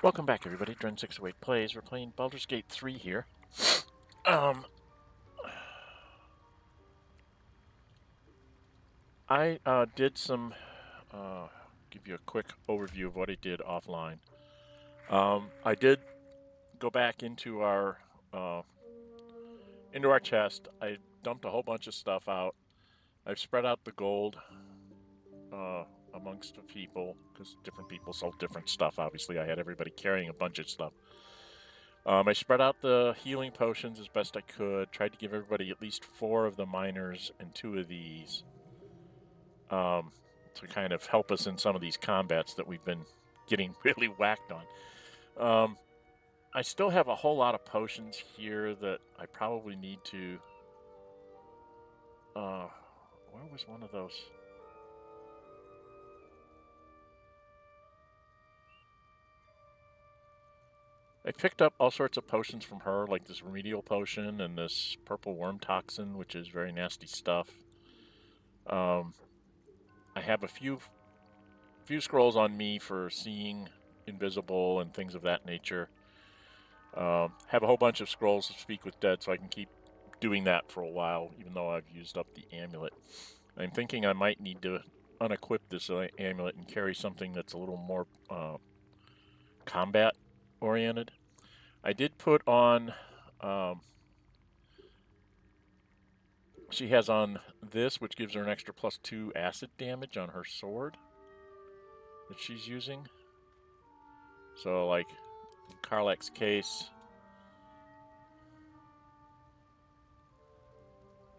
Welcome back, everybody. Dren608 plays. We're playing Baldur's Gate 3 here. I did some. Give you a quick overview of what I did offline. I did go back into our chest. I dumped a whole bunch of stuff out. I've spread out the gold amongst the people because different people sold different stuff. Obviously, I had everybody carrying a bunch of stuff. I spread out the healing potions as best I could. Tried to give everybody at least 4 of the minors and 2 of these to kind of help us in some of these combats that we've been getting really whacked on. I still have a whole lot of potions here that I probably need to... where was one of those? I picked up all sorts of potions from her, like this remedial potion and this purple worm toxin, which is very nasty stuff. I have a few scrolls on me for seeing invisible and things of that nature. Have a whole bunch of scrolls to speak with dead, so I can keep doing that for a while, even though I've used up the amulet. I'm thinking I might need to unequip this amulet and carry something that's a little more combat oriented. I did put on... she has on this, which gives her an extra +2 acid damage on her sword that she's using. So, like, in Karlach's case...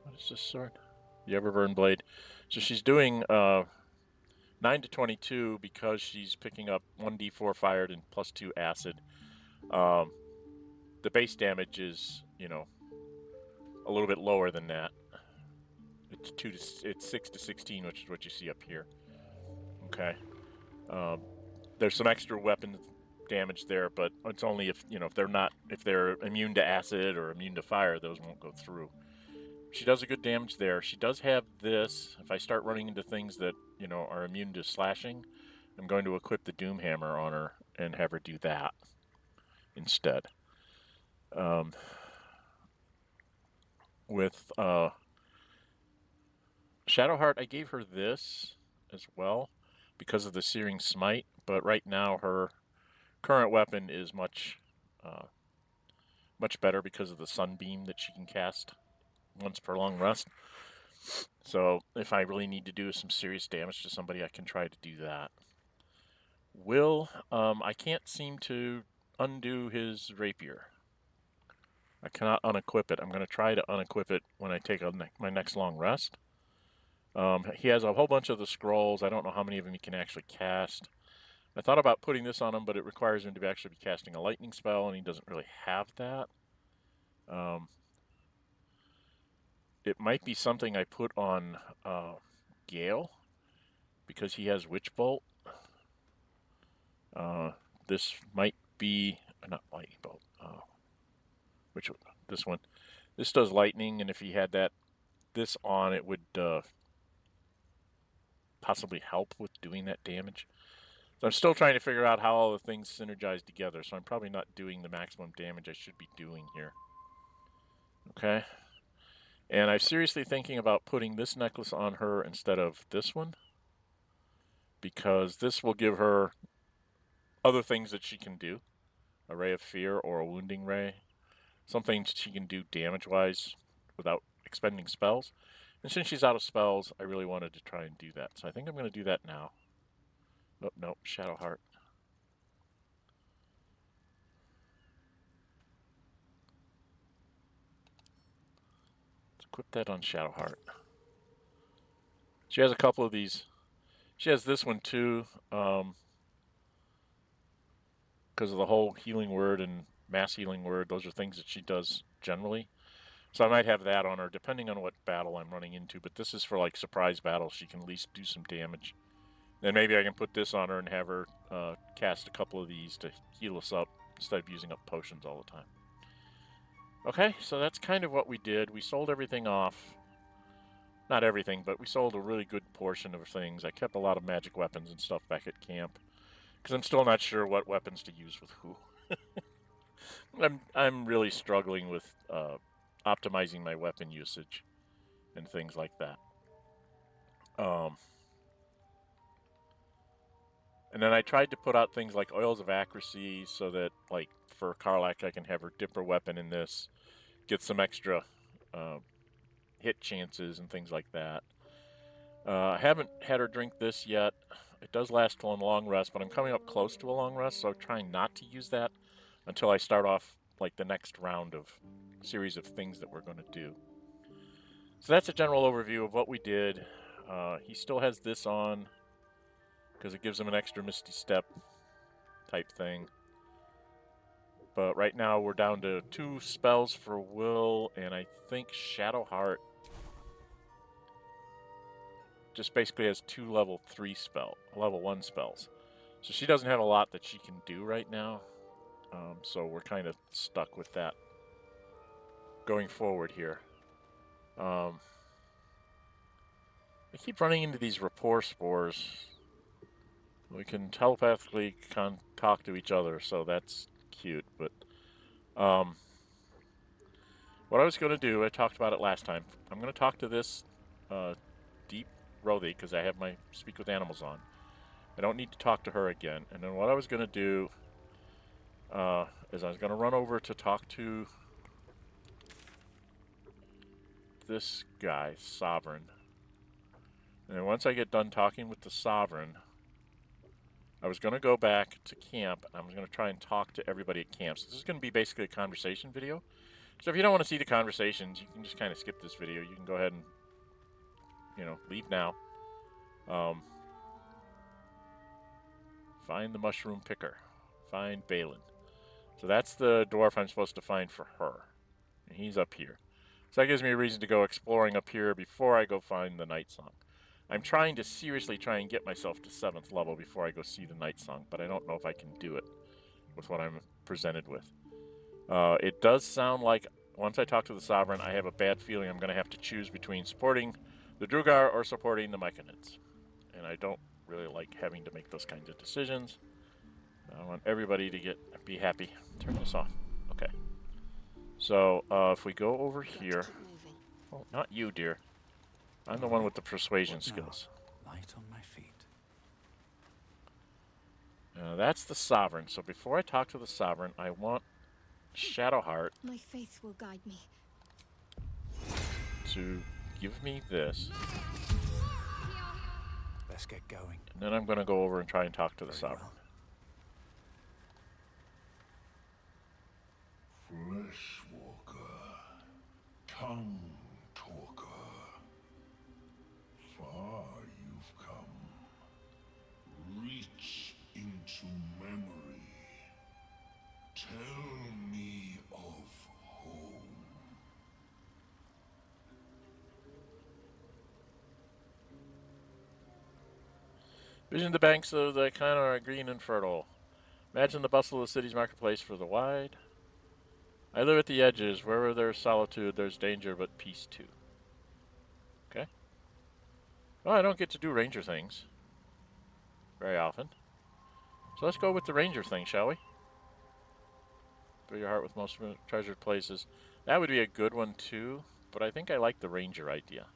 What is this sword? The Everburn Blade. So she's doing 9 to 22 because she's picking up 1d4 fired and +2 acid. The base damage is, a little bit lower than that. It's 6 to 16, which is what you see up here. Okay. There's some extra weapon damage there, but it's only if they're immune to acid or immune to fire, those won't go through. She does a good damage there. She does have this. If I start running into things that, are immune to slashing, I'm going to equip the Doom Hammer on her and have her do that instead. With Shadowheart, I gave her this as well because of the Searing Smite, but right now her current weapon is much better because of the Sunbeam that she can cast once per long rest. So if I really need to do some serious damage to somebody, I can try to do that. I can't seem to undo his rapier. I cannot unequip it. I'm going to try to unequip it when I take my next long rest. He has a whole bunch of the scrolls. I don't know how many of them he can actually cast. I thought about putting this on him, but it requires him to actually be casting a lightning spell, and he doesn't really have that. It might be something I put on Gale, because he has Witch Bolt. This might be... not Lightning Bolt. Which one? This one. This does lightning, and if he had this on, it would possibly help with doing that damage. So I'm still trying to figure out how all the things synergize together, so I'm probably not doing the maximum damage I should be doing here. Okay. And I'm seriously thinking about putting this necklace on her instead of this one, because this will give her other things that she can do. A Ray of Fear or a Wounding Ray. Something she can do damage-wise without expending spells. And since she's out of spells, I really wanted to try and do that. So I think I'm going to do that now. Oh, no, Shadowheart. Let's equip that on Shadowheart. She has a couple of these. She has this one too, because of the whole healing word and mass healing word. Those are things that she does generally. So I might have that on her, depending on what battle I'm running into. But this is for, like, surprise battles. She can at least do some damage. Then maybe I can put this on her and have her cast a couple of these to heal us up instead of using up potions all the time. Okay, so that's kind of what we did. We sold everything off. Not everything, but we sold a really good portion of things. I kept a lot of magic weapons and stuff back at camp. Because I'm still not sure what weapons to use with who. I'm really struggling with optimizing my weapon usage and things like that. And then I tried to put out things like oils of accuracy so that, like, for Karlach, I can have her dip her weapon in this, get some extra hit chances and things like that. I haven't had her drink this yet. It does last till a long rest, but I'm coming up close to a long rest, so I'm trying not to use that until I start off, like, the next round of series of things that we're going to do. So that's a general overview of what we did. He still has this on because it gives him an extra Misty Step type thing. But right now we're down to 2 spells for Will, and I think Shadowheart just basically has 2 level 1 spells. So she doesn't have a lot that she can do right now. So we're kind of stuck with that going forward here. I keep running into these rapport spores. We can telepathically talk to each other, so that's cute. But what I was going to do, I talked about it last time. I'm going to talk to this deep Revie because I have my Speak with Animals on. I don't need to talk to her again. And then what I was going to do is I was going to run over to talk to this guy, Sovereign. And then once I get done talking with the Sovereign, I was going to go back to camp, and I was going to try and talk to everybody at camp. So this is going to be basically a conversation video. So if you don't want to see the conversations, you can just kind of skip this video. You can go ahead and, leave now. Find the mushroom picker. Find Balin. So that's the dwarf I'm supposed to find for her. And he's up here. So that gives me a reason to go exploring up here before I go find the Night Song. I'm trying to seriously try and get myself to 7th level before I go see the Night Song, but I don't know if I can do it with what I'm presented with. It does sound like, once I talk to the Sovereign, I have a bad feeling I'm going to have to choose between supporting the Drugar or supporting the Myconids. And I don't really like having to make those kinds of decisions. I want everybody to be happy. Turn this off. Okay. So, if we go over here... Oh, not you, dear. I'm the one with the persuasion skills. Light on my feet. That's the Sovereign. So before I talk to the Sovereign, I want Shadowheart... My faith will guide me. ...to give me this. Let's get going. And then I'm going to go over and try and talk to the Sovereign. Fleshwalker, tongue talker, far you've come. Reach into memory. Tell me of home. Vision the banks of the Icona are green and fertile. Imagine the bustle of the city's marketplace for the wide. I live at the edges. Wherever there's solitude, there's danger, but peace too. Okay. Well, I don't get to do ranger things very often. So let's go with the ranger thing, shall we? Fill your heart with most treasured places. That would be a good one too, but I think I like the ranger idea.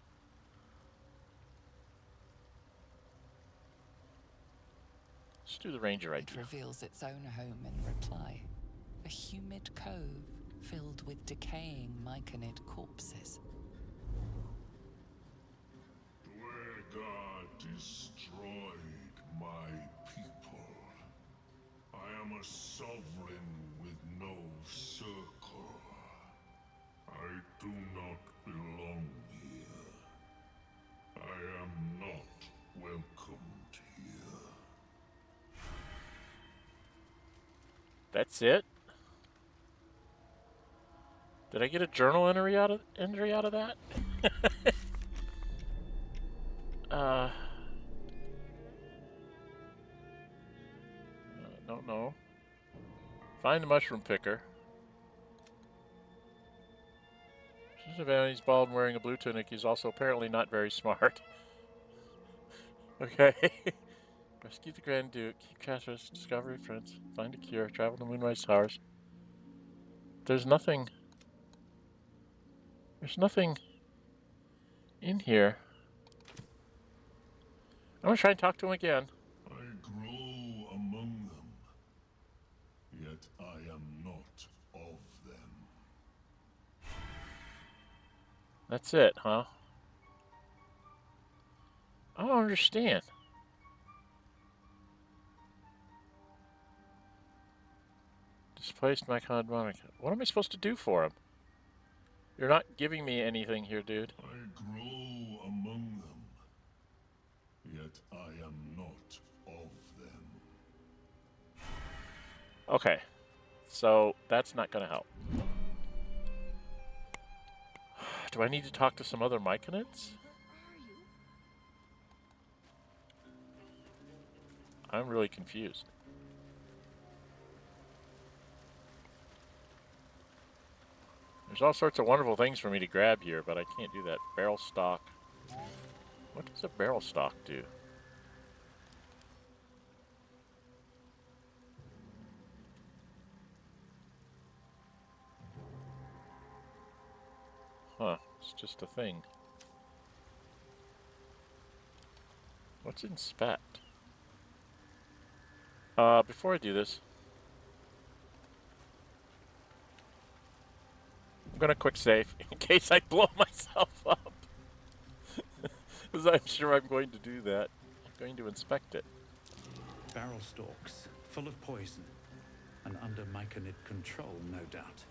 Let's do the ranger idea. It reveals its own home in reply. A humid cove filled with decaying Myconid corpses. Dwergar destroyed my people. I am a sovereign with no circle. I do not belong here. I am not welcomed here. That's it? Did I get a journal entry out of that? Don't know. Find the mushroom picker. He's bald and wearing a blue tunic. He's also apparently not very smart. Okay. Rescue the Grand Duke. Keep Casper's discovery friends. Find a cure. Travel to Moonrise Towers. There's nothing. There's nothing in here. I'm gonna try and talk to him again. I grow among them, yet I am not of them. That's it, huh? I don't understand. Displaced my Monica. What am I supposed to do for him? You're not giving me anything here, dude. I grow among them, yet I am not of them. Okay. So, that's not gonna help. Do I need to talk to some other Myconids? I'm really confused. There's all sorts of wonderful things for me to grab here, but I can't do that. Barrel stock. What does a barrel stock do? Huh, it's just a thing. What's inspect? Before I do this, I'm gonna quick save in case I blow myself up. Because I'm sure I'm going to do that. I'm going to inspect it. Barrel stalks, full of poison, and under Myconid control, no doubt.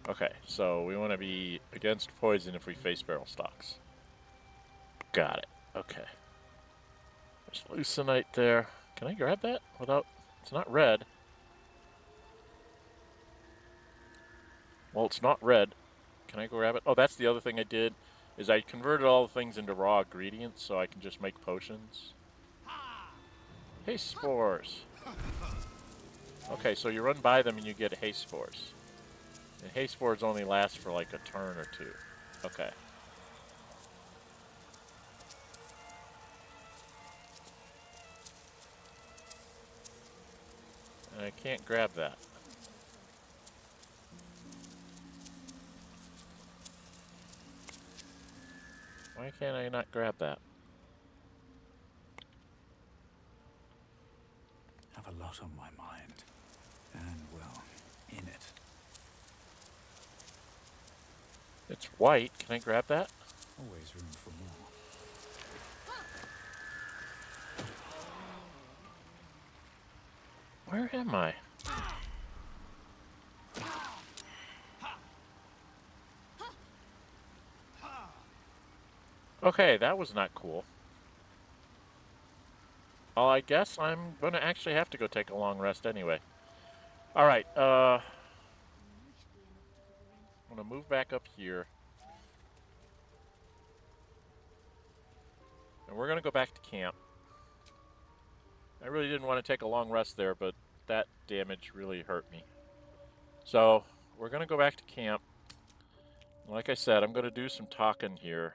Okay, so we want to be against poison if we face barrel stocks. Got it. Okay. There's leucinite there. Can I grab that without... It's not red. Well, it's not red. Can I go grab it? Oh, that's the other thing I did, is I converted all the things into raw ingredients so I can just make potions. Haste spores. Okay, so you run by them and you get haste spores. And haste spores only last for like a turn or two. Okay. And I can't grab that. Why can't I not grab that? Have a lot on my mind. And, well, in it. It's white. Can I grab that? Always room for more. Where am I? Okay, that was not cool. Well, I guess I'm gonna actually have to go take a long rest anyway. Alright, I'm gonna move back up here. And we're gonna go back to camp. I really didn't want to take a long rest there, but that damage really hurt me. So, we're gonna go back to camp. Like I said, I'm gonna do some talking here.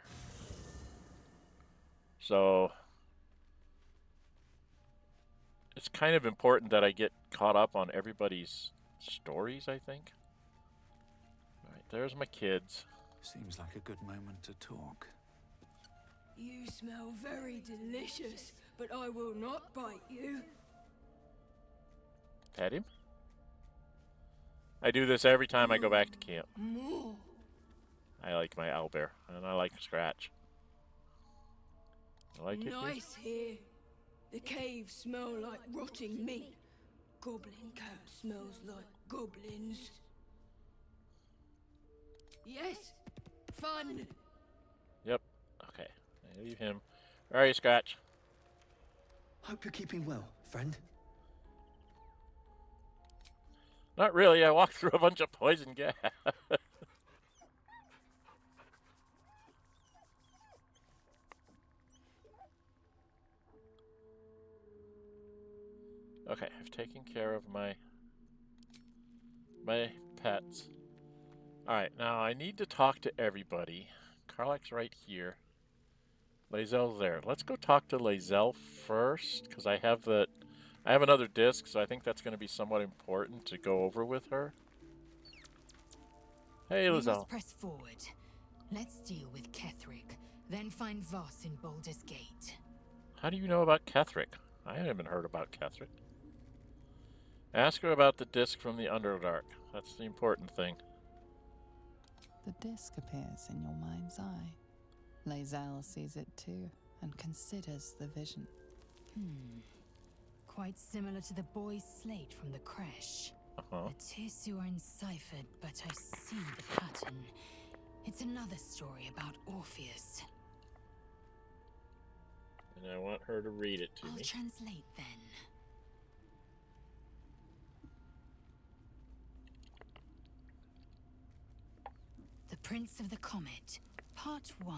So, it's kind of important that I get caught up on everybody's stories, I think. Alright, there's my kids. Seems like a good moment to talk. You smell very delicious, but I will not bite you. Pet him? I do this every time I go back to camp. More. I like my owlbear, and I like Scratch. I like it. Nice here. The caves smell like rotting meat. Goblin camp smells like goblins. Yes, fun. Yep. Okay. I leave him. Where are you, Scratch? Hope you're keeping well, friend. Not really. I walked through a bunch of poison gas. Okay, I've taken care of my pets. Alright, now I need to talk to everybody. Karlach's right here. Lae'zel's there. Let's go talk to Lae'zel first, because I have another disc, so I think that's going to be somewhat important to go over with her. Hey, We Lae'zel. must press forward. Let's deal with Ketheric, then find Voss in Baldur's Gate. How do you know about Ketheric? I haven't heard about Ketheric. Ask her about the disc from the Underdark. That's the important thing. The disc appears in your mind's eye. Lae'zel sees it too and considers the vision. Quite similar to the boy's slate from the creche. The two are enciphered, but I see the pattern. It's another story about Orpheus. And I want her to read it to I'll me. translate then. The Prince of the Comet, Part 1.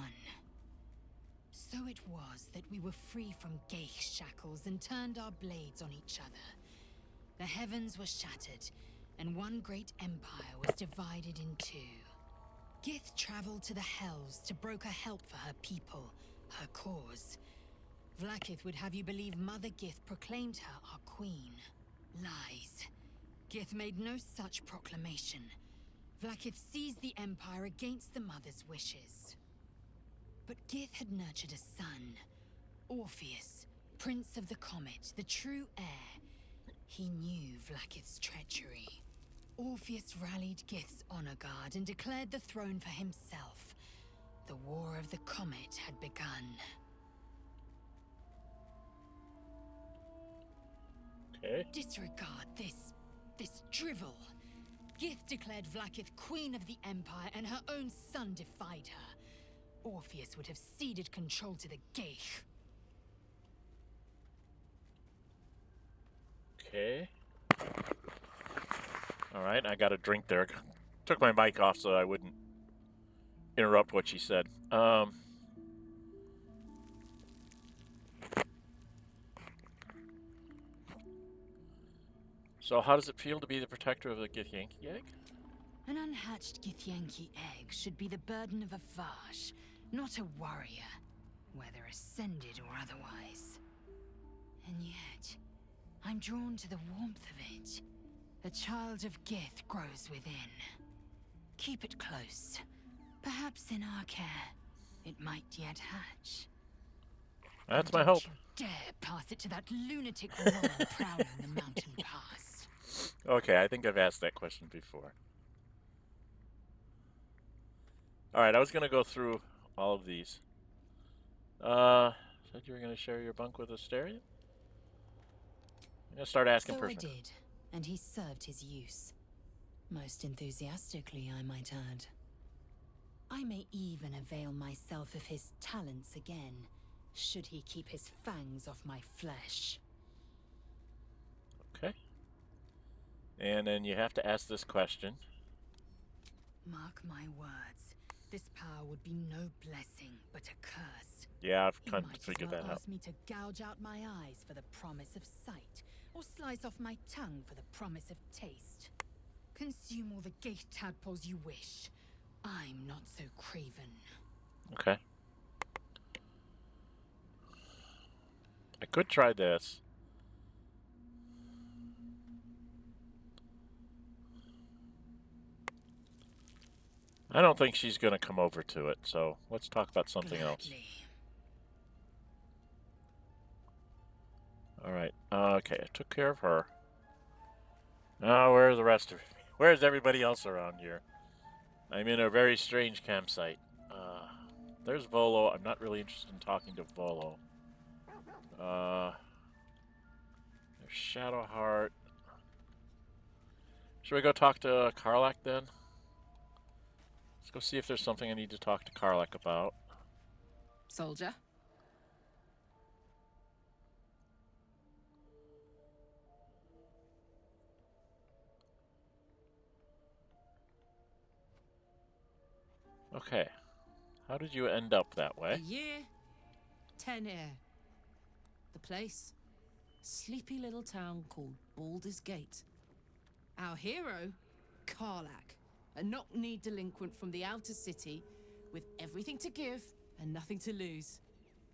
So it was that we were free from Geich shackles and turned our blades on each other. The heavens were shattered, and one great empire was divided in two. Gith traveled to the Hells to broker help for her people, her cause. Vlaakith would have you believe Mother Gith proclaimed her our queen. Lies. Gith made no such proclamation. Vlaakith seized the empire against the mother's wishes. But Gith had nurtured a son, Orpheus, Prince of the Comet, the true heir. He knew Vlaakith's treachery. Orpheus rallied Gith's honor guard and declared the throne for himself. The War of the Comet had begun. Okay. Disregard this drivel. Gith declared Vlaakith queen of the Empire, and her own son defied her. Orpheus would have ceded control to the Geich. Okay. Alright, I got a drink there. Took my mic off so I wouldn't interrupt what she said. So how does it feel to be the protector of the Githyanki egg? An unhatched Githyanki egg should be the burden of a Vash, not a warrior, whether ascended or otherwise. And yet, I'm drawn to the warmth of it. A child of Gith grows within. Keep it close. Perhaps in our care, it might yet hatch. That's And my don't hope. you dare pass it to that lunatic woman prowling the mountain pass. Okay, I think I've asked that question before. Alright, I was going to go through all of these. Said you were going to share your bunk with Astarion? I'm going to start asking So person. I did, and he served his use. Most enthusiastically, I might add. I may even avail myself of his talents again, should he keep his fangs off my flesh. Okay. And then you have to ask this question. Mark my words, this power would be no blessing, but a curse. Yeah, I've You kind might of figured as well that out. ask me to gouge out my eyes for the promise of sight, or slice off my tongue for the promise of taste. Consume all the Geich tadpoles you wish. I'm not so craven. Okay. I could try this. I don't think she's going to come over to it, so let's talk about something else. Gladly. Alright, okay, I took care of her. Now, where's the rest of it? Where's everybody else around here? I'm in a very strange campsite. There's Volo. I'm not really interested in talking to Volo. There's Shadowheart. Should we go talk to Karlach then? Let's go see if there's something I need to talk to Karlach about. Soldier? Okay. How did you end up that A way? year, 10 air. The place? Sleepy little town called Baldur's Gate. Our hero, Karlach, a knock-kneed delinquent from the outer city with everything to give and nothing to lose.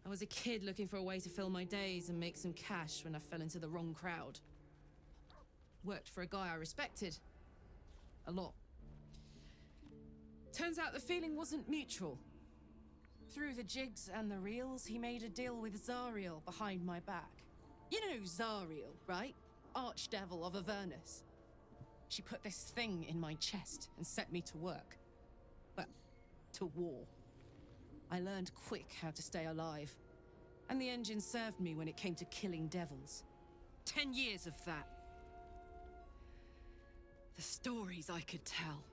I was a kid looking for a way to fill my days and make some cash when I fell into the wrong crowd. Worked for a guy I respected. A lot. Turns out the feeling wasn't mutual. Through the jigs and the reels, he made a deal with Zariel behind my back. You know Zariel, right? Archdevil of Avernus. She put this thing in my chest and set me to work. Well, to war. I learned quick how to stay alive. And the engine served me when it came to killing devils. 10 years of that. The stories I could tell.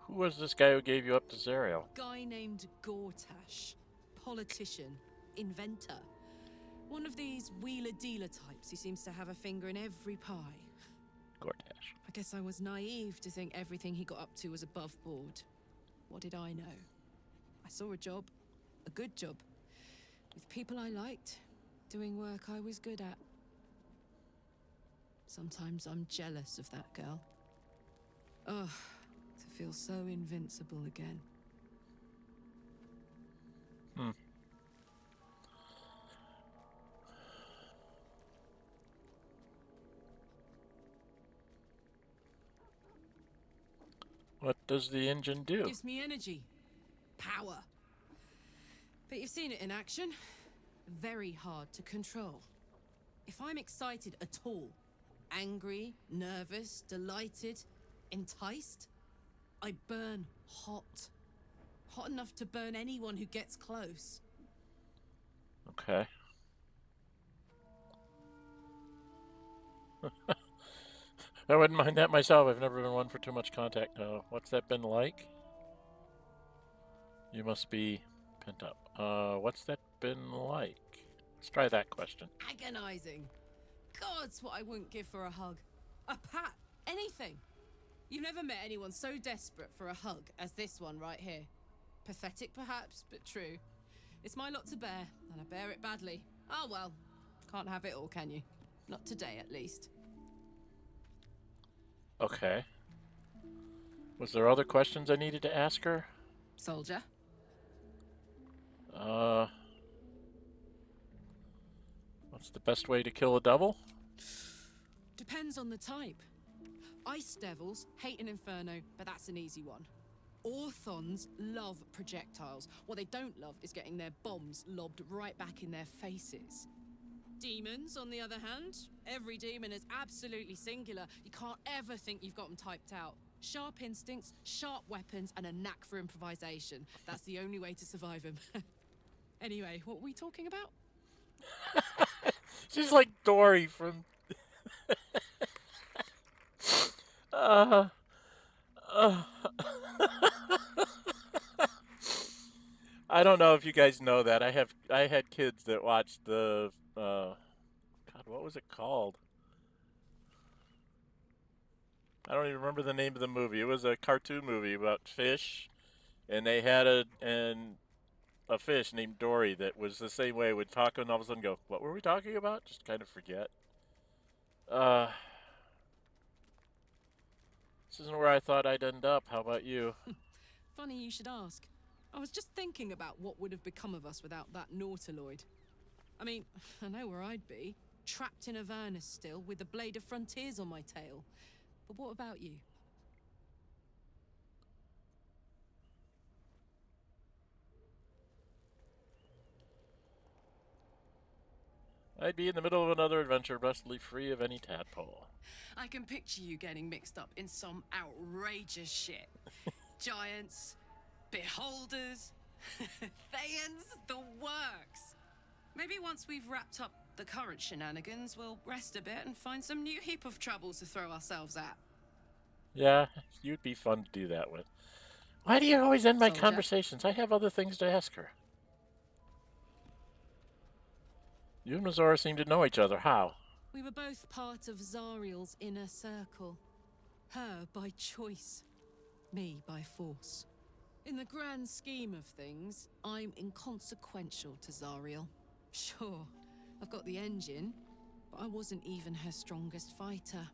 Who was this guy who gave you up to Zariel? Guy named Gortash. Politician. Inventor. One of these wheeler-dealer types who seems to have a finger in every pie. Gortash. I guess I was naive to think everything he got up to was above board. What did I know? I saw a job. A good job. With people I liked. Doing work I was good at. Sometimes I'm jealous of that girl. Ugh. To feel so invincible again. What does the engine do? Gives me energy. Power. But you've seen it in action. Very hard to control. If I'm excited at all, angry, nervous, delighted, enticed, I burn hot. Hot enough to burn anyone who gets close. Okay. I wouldn't mind that myself. I've never been one for too much contact. What's that been like? You must be pent up. What's that been like? Let's try that question. Agonizing. Gods, what I wouldn't give for a hug. A pat. Anything. You've never met anyone so desperate for a hug as this one right here. Pathetic perhaps, but true. It's my lot to bear, and I bear it badly. Oh well. Can't have it all, can you? Not today, at least. Okay. Was there other questions I needed to ask her? Soldier? What's the best way to kill a devil? Depends on the type. Ice devils hate an inferno, but that's an easy one. Orthons love projectiles. What they don't love is getting their bombs lobbed right back in their faces. Demons, on the other hand, every demon is absolutely singular. You can't ever think you've got them typed out. Sharp instincts, sharp weapons, and a knack for improvisation. That's the only way to survive them. Anyway, what were we talking about? She's like Dory from... I don't know if you guys know that. I had kids that watched the God, what was it called? I don't even remember the name of the movie. It was a cartoon movie about fish, and they had a fish named Dory that was the same way. Would talk and all of a sudden go, "What were we talking about?" Just kind of forget. This isn't where I thought I'd end up. How about you? Funny you should ask. I was just thinking about what would have become of us without that Nautiloid. I mean, I know where I'd be. Trapped in Avernus still, with the Blade of Frontiers on my tail. But what about you? I'd be in the middle of another adventure, restfully free of any tadpole. I can picture you getting mixed up in some outrageous shit. Giants, beholders, Thayans, the works. Maybe once we've wrapped up the current shenanigans, we'll rest a bit and find some new heap of troubles to throw ourselves at. Yeah, you'd be fun to do that with. Why do you always end my Soldier? conversations? I have other things to ask her. You and Mazora seem to know each other. How? We were both part of Zariel's inner circle. Her by choice, me by force. In the grand scheme of things, I'm inconsequential to Zariel. Sure, I've got the engine, but I wasn't even her strongest fighter.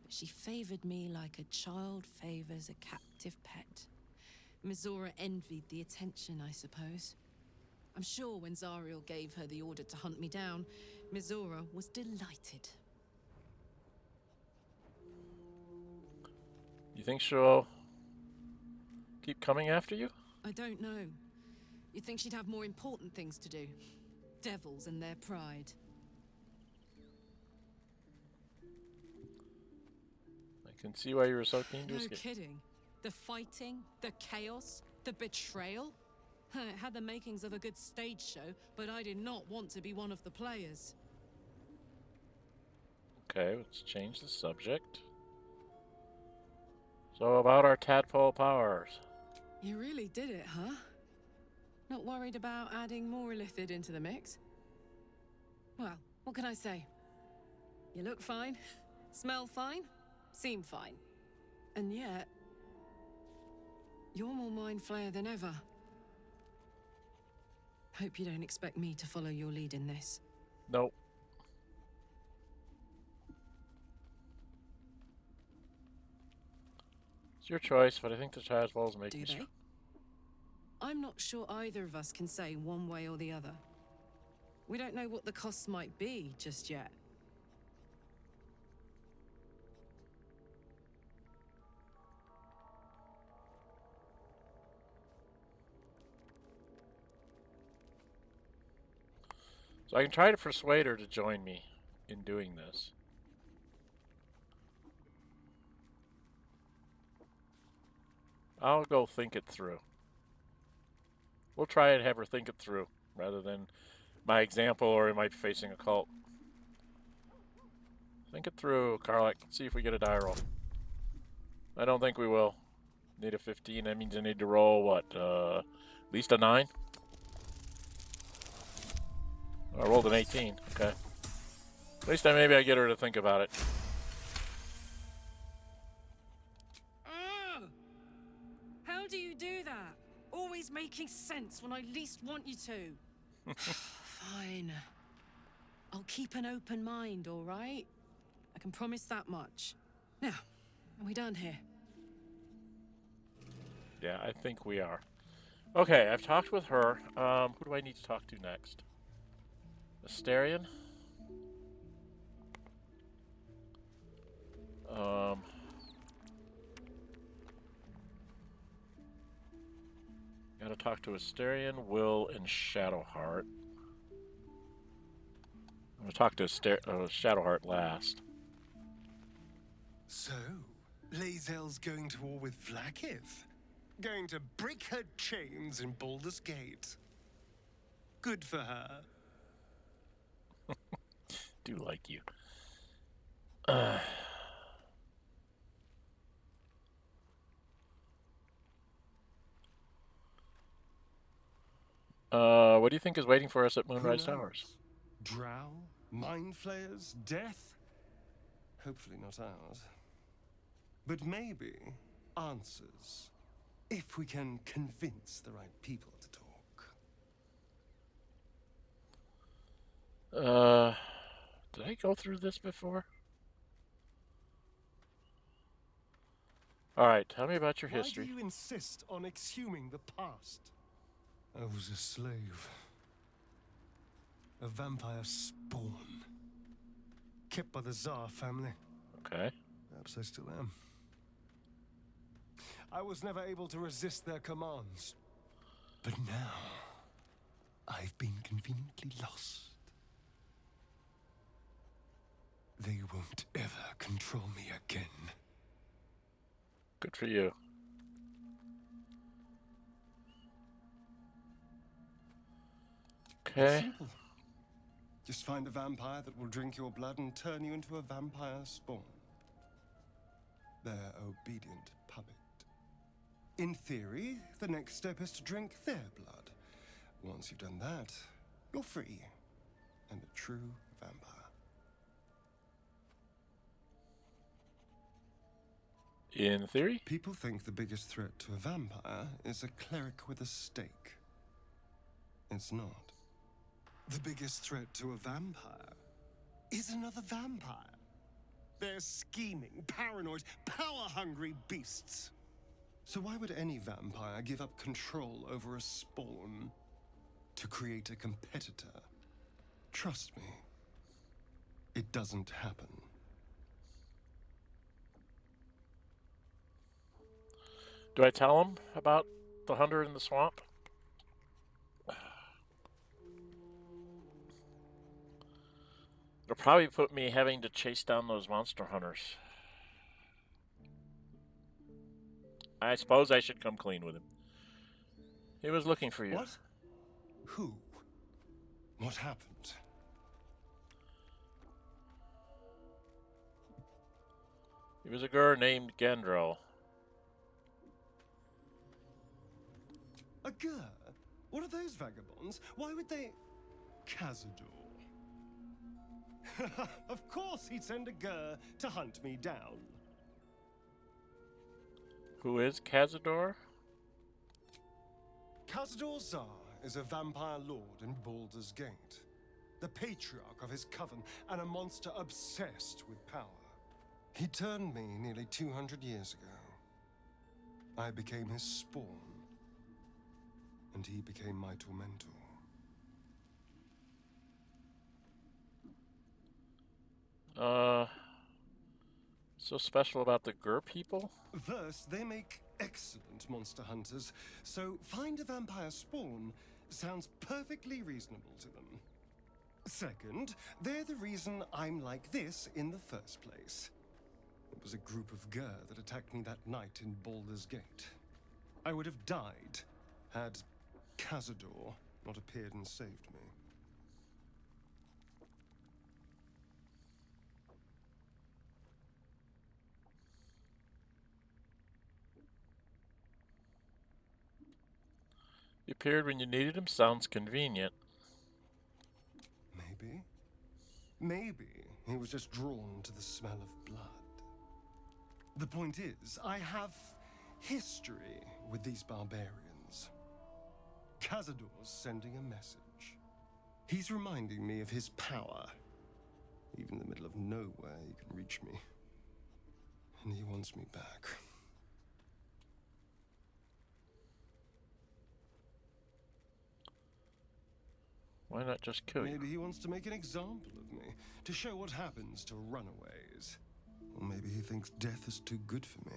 But she favored me like a child favors a captive pet. Mizora envied the attention, I suppose. I'm sure when Zariel gave her the order to hunt me down, Mizora was delighted. You think she'll keep coming after you? I don't know. You'd think she'd have more important things to do. Devils and their pride. I can see why you were so keen to No escape. kidding. The fighting, the chaos, the betrayal. It had the makings of a good stage show, but I did not want to be one of the players. Okay, let's change the subject. So about our tadpole powers. You really did it, huh? Not worried about adding more illithid into the mix? Well, what can I say? You look fine, smell fine, seem fine. And yet, you're more mind flayer than ever. Hope you don't expect me to follow your lead in this. Nope. It's your choice, but I think the tadpoles make Do me they? I'm not sure either of us can say one way or the other. We don't know what the costs might be just yet. So I can try to persuade her to join me in doing this. I'll go think it through. We'll try and have her think it through, rather than my example or it might be facing a cult. Think it through, Karlach. See if we get a die roll. I don't think we will. Need a 15, that means I need to roll, what, at least a 9? I rolled an 18, okay. At least maybe I get her to think about it. How do you do that? Always making sense when I least want you to. Fine. I'll keep an open mind, all right? I can promise that much. Now, are we done here? Yeah, I think we are. Okay, I've talked with her. Who do I need to talk to next? Astarion? Gotta talk to Astarion, Will, and Shadowheart. I'm gonna talk to Shadowheart last. So, Lae'zel's going to war with Vlaakith? Going to break her chains in Baldur's Gate? Good for her. Do like you. What do you think is waiting for us at Moonrise Towers? Drow? Mind flayers? Death? Hopefully not ours. But maybe answers. If we can convince the right people to talk. Did I go through this before? Alright, tell me about your history. Why do you insist on exhuming the past? I was a slave. A vampire spawn. Kept by the Tsar family. Okay. Perhaps I still am. I was never able to resist their commands. But now, I've been conveniently lost. They won't ever control me again. Good for you. It's Okay. simple. Just find a vampire that will drink your blood and turn you into a vampire spawn. Their obedient puppet. In theory, the next step is to drink their blood. Once you've done that, you're free. And a true vampire. In theory? People think the biggest threat to a vampire is a cleric with a stake. It's not. The biggest threat to a vampire is another vampire. They're scheming, paranoid, power-hungry beasts. So why would any vampire give up control over a spawn to create a competitor? Trust me, it doesn't happen. Do I tell him about the hunter in the swamp? It'll probably put me having to chase down those monster hunters. I suppose I should come clean with him. He was looking for you. What? Who? What happened? He was a girl named Gandrel. A Gur? What are those vagabonds? Why would they... Cazador. Of course he'd send a Gur to hunt me down. Who is Cazador? Cazador Zar is a vampire lord in Baldur's Gate. The patriarch of his coven and a monster obsessed with power. He turned me nearly 200 years ago. I became his spawn. And he became my tormentor. So special about the Gur people? First, they make excellent monster hunters, so find a vampire spawn sounds perfectly reasonable to them. Second, they're the reason I'm like this in the first place. It was a group of Gur that attacked me that night in Baldur's Gate. I would have died had Cazador not appeared and saved me. He appeared when you needed him. Sounds convenient. Maybe. Maybe he was just drawn to the smell of blood. The point is, I have history with these barbarians. Cazador's sending a message. He's reminding me of his power. Even in the middle of nowhere, he can reach me. And he wants me back. Why not just kill you? Maybe he wants to make an example of me, to show what happens to runaways. Or maybe he thinks death is too good for me.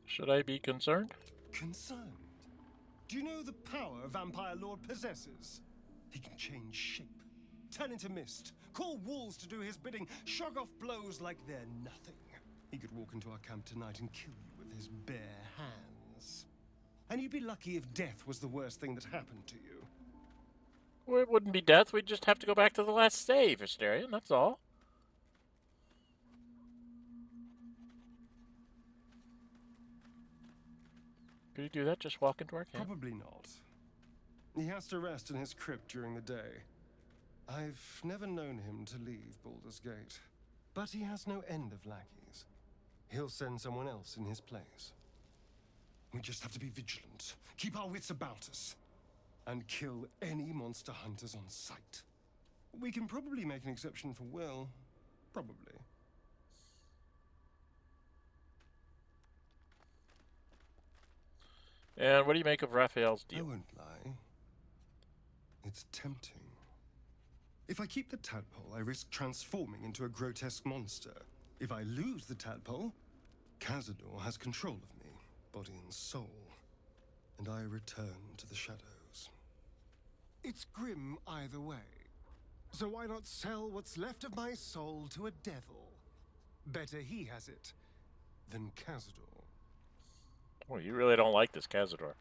Should I be concerned? Concerned? Do you know the power a vampire lord possesses? He can change shape, turn into mist, call wolves to do his bidding, shrug off blows like they're nothing. He could walk into our camp tonight and kill you with his bare hands. And you'd be lucky if death was the worst thing that happened to you. Well, it wouldn't be death. We'd just have to go back to the last save, Astarion. That's all. Could he do that? Just walk into our camp? Probably not. He has to rest in his crypt during the day. I've never known him to leave Baldur's Gate. But he has no end of lackeys. He'll send someone else in his place. We just have to be vigilant, keep our wits about us, and kill any monster hunters on sight. We can probably make an exception for Will. Probably. And what do you make of Raphael's I deal? won't lie. It's tempting. If I keep the tadpole, I risk transforming into a grotesque monster. If I lose the tadpole, Cazador has control of me, body and soul, and I return to the shadows. It's grim either way. So why not sell what's left of my soul to a devil? Better he has it than Cazador. Oh, you really don't like this Cazador.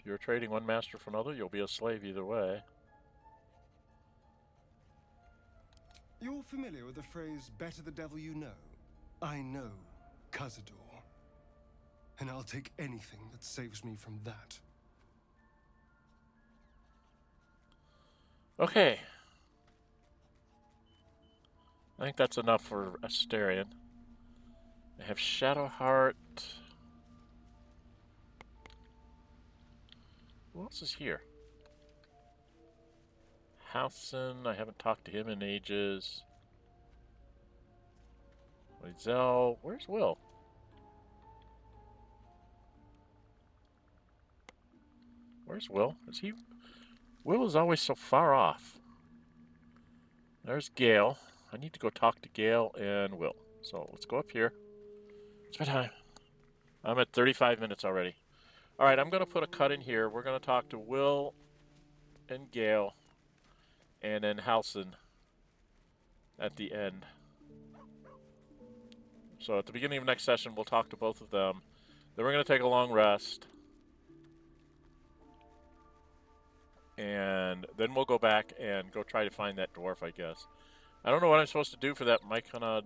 You're trading one master for another. You'll be a slave either way. You're familiar with the phrase, better the devil you know? I know Cazador. And I'll take anything that saves me from that. Okay. I think that's enough for Astarion. I have Shadowheart. Who else is here? Halson, I haven't talked to him in ages. Lae'zel, where's Will? Where's Will? Is he? Will is always so far off. There's Gale. I need to go talk to Gale and Will. So let's go up here. It's my time. I'm at 35 minutes already. All right, I'm going to put a cut in here. We're going to talk to Will and Gale and then Halson at the end. So at the beginning of next session, we'll talk to both of them. Then we're going to take a long rest. And then we'll go back and go try to find that dwarf, I guess. I don't know what I'm supposed to do for that Myconid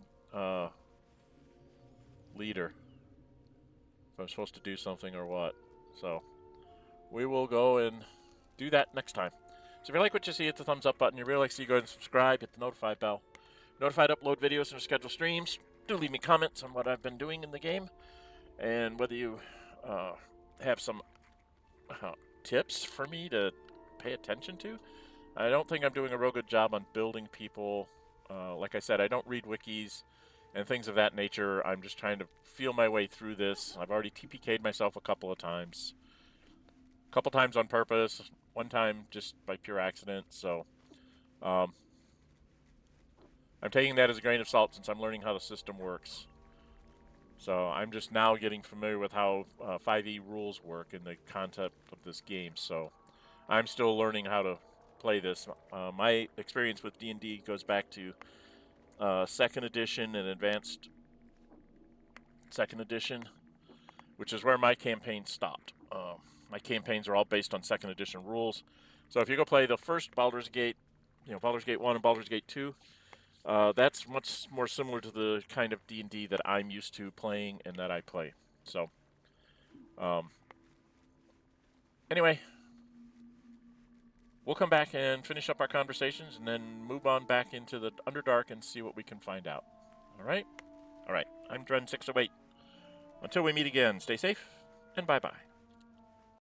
leader. If I'm supposed to do something or what. So we will go and do that next time. So if you like what you see, hit the thumbs up button. If you really like to see, go ahead and subscribe. Hit the notify bell. Notified to upload videos and schedule streams. Do leave me comments on what I've been doing in the game. And whether you have some tips for me to pay attention to. I don't think I'm doing a real good job on building people. Like I said, I don't read wikis and things of that nature. I'm just trying to feel my way through this. I've already TPK'd myself a couple of times. A couple times on purpose. One time just by pure accident. So I'm taking that as a grain of salt since I'm learning how the system works. So I'm just now getting familiar with how 5e rules work in the concept of this game. So I'm still learning how to play this. My experience with D&D goes back to 2nd edition and advanced 2nd edition, which is where my campaign stopped. My campaigns are all based on 2nd edition rules. So if you go play the first Baldur's Gate, Baldur's Gate 1 and Baldur's Gate 2, that's much more similar to the kind of D&D that I'm used to playing and that I play. So, anyway, we'll come back and finish up our conversations and then move on back into the Underdark and see what we can find out. All right? All right. I'm Dren608. Until we meet again, stay safe and bye-bye.